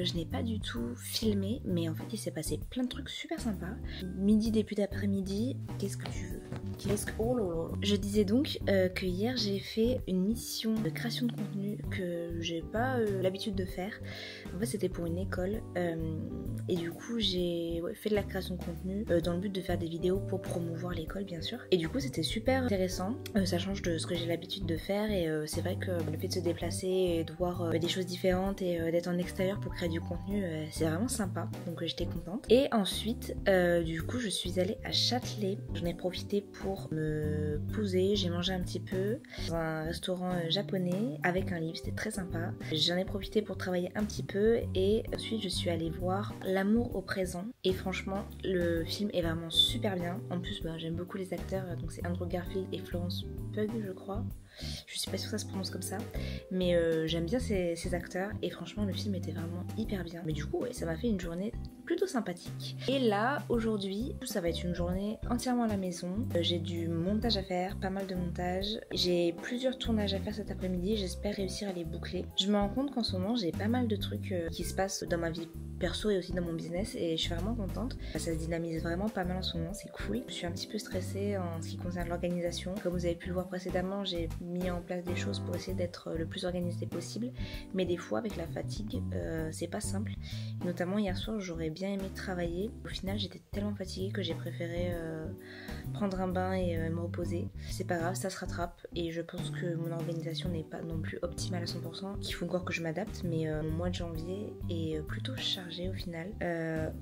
Je n'ai pas du tout filmé, mais en fait il s'est passé plein de trucs super sympas. Midi, début d'après-midi, qu'est-ce que tu veux? Oh là là. Je disais donc que hier j'ai fait une mission de création de contenu que j'ai pas l'habitude de faire. En fait c'était pour une école et du coup j'ai fait de la création de contenu dans le but de faire des vidéos pour promouvoir l'école bien sûr. Et du coup c'était super intéressant, ça change de ce que j'ai l'habitude de faire et c'est vrai que le fait de se déplacer et de voir des choses différentes et d'être en extérieur pour créer du contenu c'est vraiment sympa, donc j'étais contente. Et ensuite du coup je suis allée à Châtelet, j'en ai profité pour me poser, j'ai mangé un petit peu dans un restaurant japonais avec un livre, c'était très sympa. J'en ai profité pour travailler un petit peu et ensuite je suis allée voir L'amour au présent et franchement le film est vraiment super bien. En plus j'aime beaucoup les acteurs, donc c'est Andrew Garfield et Florence Pugh je crois. Je suis pas sûre que ça se prononce comme ça, mais j'aime bien ces acteurs et franchement le film était vraiment hyper bien. Mais du coup ouais, ça m'a fait une journée plutôt sympathique. Et là aujourd'hui ça va être une journée entièrement à la maison. J'ai du montage à faire, pas mal de montage. J'ai plusieurs tournages à faire cet après-midi, j'espère réussir à les boucler. Je me rends compte qu'en ce moment j'ai pas mal de trucs qui se passent dans ma vie perso et aussi dans mon business et je suis vraiment contente. Ça se dynamise vraiment pas mal en ce moment, c'est cool. Je suis un petit peu stressée en ce qui concerne l'organisation. Comme vous avez pu le voir précédemment, j'ai mis en place des choses pour essayer d'être le plus organisée possible, mais des fois avec la fatigue c'est pas simple. Notamment hier soir j'aurais bien aimé travailler, au final j'étais tellement fatiguée que j'ai préféré prendre un bain et me reposer. C'est pas grave, ça se rattrape et je pense que mon organisation n'est pas non plus optimale à 100%, qu'il faut encore que je m'adapte, mais mon mois de janvier est plutôt chargé au final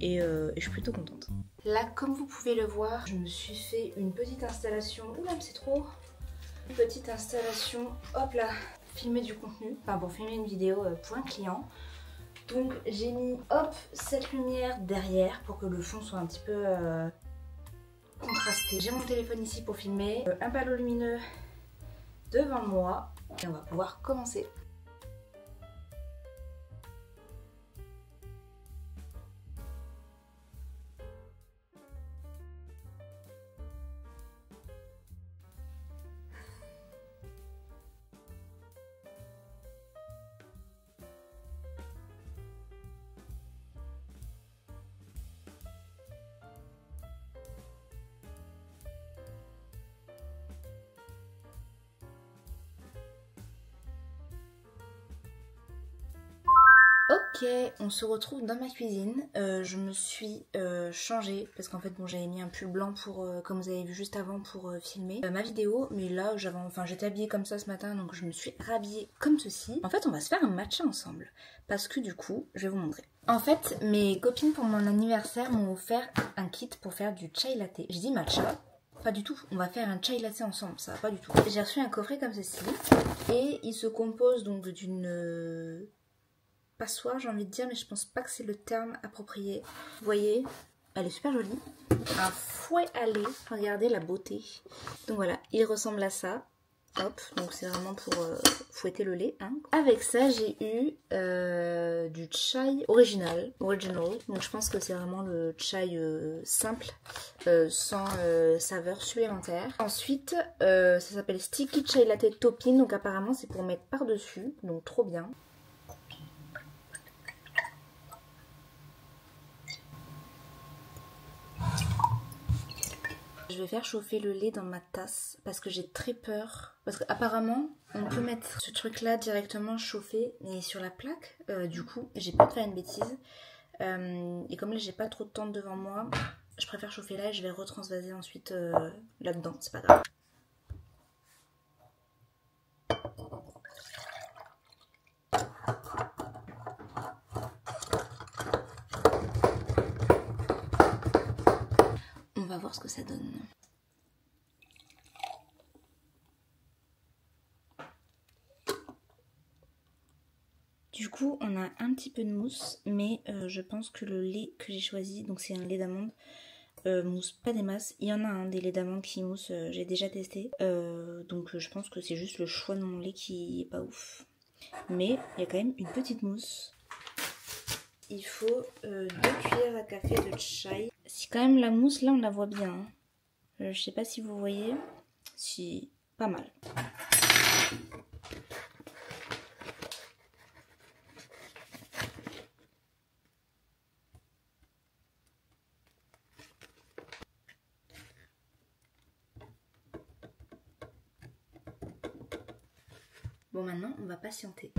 et je suis plutôt contente. Là comme vous pouvez le voir, je me suis fait une petite installation, oula c'est trop, une petite installation, hop là, filmer du contenu, enfin pour filmer une vidéo pour un client. Donc j'ai mis hop cette lumière derrière pour que le fond soit un petit peu contrasté. J'ai mon téléphone ici pour filmer, un panneau lumineux devant moi et on va pouvoir commencer. Ok, on se retrouve dans ma cuisine. Je me suis changée parce qu'en fait bon j'avais mis un pull blanc pour, comme vous avez vu juste avant, pour filmer ma vidéo. Mais là j'étais habillée comme ça ce matin, donc je me suis rhabillée comme ceci. En fait on va se faire un matcha ensemble parce que du coup je vais vous montrer. En fait mes copines pour mon anniversaire m'ont offert un kit pour faire du chai latte. Je dis matcha, pas du tout, on va faire un chai latte ensemble, ça va pas du tout. J'ai reçu un coffret comme ceci et il se compose donc d'une passoire j'ai envie de dire, mais je pense pas que c'est le terme approprié. Vous voyez, elle est super jolie. Un fouet à lait, regardez la beauté. Donc voilà, il ressemble à ça. Hop, donc c'est vraiment pour fouetter le lait. Hein. Avec ça, j'ai eu du chai original. Donc je pense que c'est vraiment le chai simple, sans saveur supplémentaire. Ensuite, ça s'appelle Sticky Chai Latte Topping. Donc apparemment, c'est pour mettre par-dessus. Donc trop bien. Je vais faire chauffer le lait dans ma tasse parce que j'ai très peur. Parce qu'apparemment, on peut mettre ce truc là directement chauffer mais sur la plaque. Du coup, j'ai peur de faire une bêtise. Et comme là, j'ai pas trop de temps devant moi, je préfère chauffer là et je vais retransvaser ensuite là-dedans. C'est pas grave. On va voir ce que ça donne. Du coup, on a un petit peu de mousse, mais je pense que le lait que j'ai choisi, donc c'est un lait d'amande, mousse pas des masses. Il y en a des laits d'amande qui moussent, j'ai déjà testé. Donc je pense que c'est juste le choix de mon lait qui est pas ouf. Mais il y a quand même une petite mousse. Il faut 2 cuillères à café de chai. Si quand même la mousse, là on la voit bien. Hein. Je sais pas si vous voyez. Si, pas mal. Bon, maintenant on va patienter.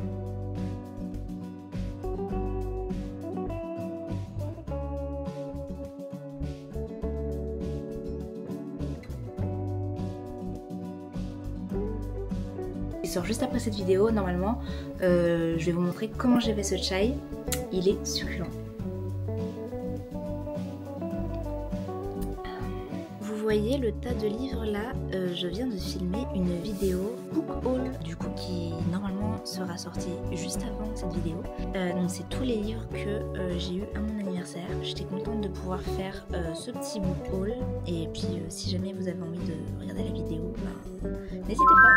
Il sort juste après cette vidéo, normalement je vais vous montrer comment j'ai fait ce chai. Il est succulent. Vous voyez le tas de livres là, je viens de filmer une vidéo book haul du coup qui normalement sera sortie juste avant cette vidéo. Donc c'est tous les livres que j'ai eu à mon anniversaire. J'étais contente de pouvoir faire ce petit book haul et puis si jamais vous avez envie de regarder la vidéo, n'hésitez pas.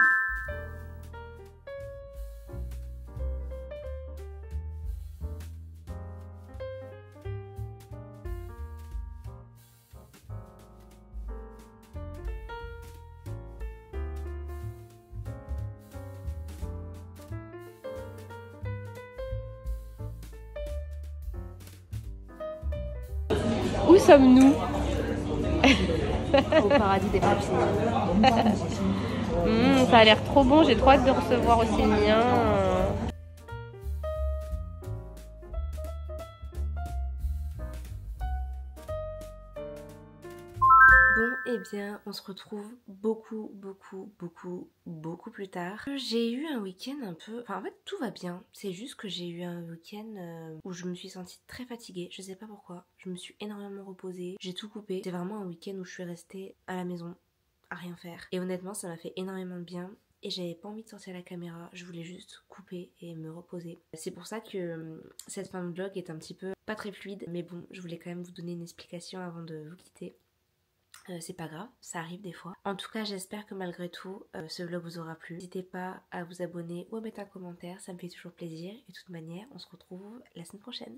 Où sommes-nous? Au paradis des papiers. Ça a l'air trop bon, j'ai trop hâte de recevoir aussi le mien. Bon, et bien, on se retrouve beaucoup plus tard. J'ai eu un week-end un peu... Enfin, en fait, tout va bien. C'est juste que j'ai eu un week-end où je me suis sentie très fatiguée. Je sais pas pourquoi. Je me suis énormément reposée. J'ai tout coupé. C'est vraiment un week-end où je suis restée à la maison à rien faire. Et honnêtement, ça m'a fait énormément de bien. Et j'avais pas envie de sortir la caméra, je voulais juste couper et me reposer. C'est pour ça que cette fin de vlog est un petit peu pas très fluide. Mais bon, je voulais quand même vous donner une explication avant de vous quitter. C'est pas grave, ça arrive des fois. En tout cas, j'espère que malgré tout, ce vlog vous aura plu. N'hésitez pas à vous abonner ou à mettre un commentaire, ça me fait toujours plaisir. Et de toute manière, on se retrouve la semaine prochaine.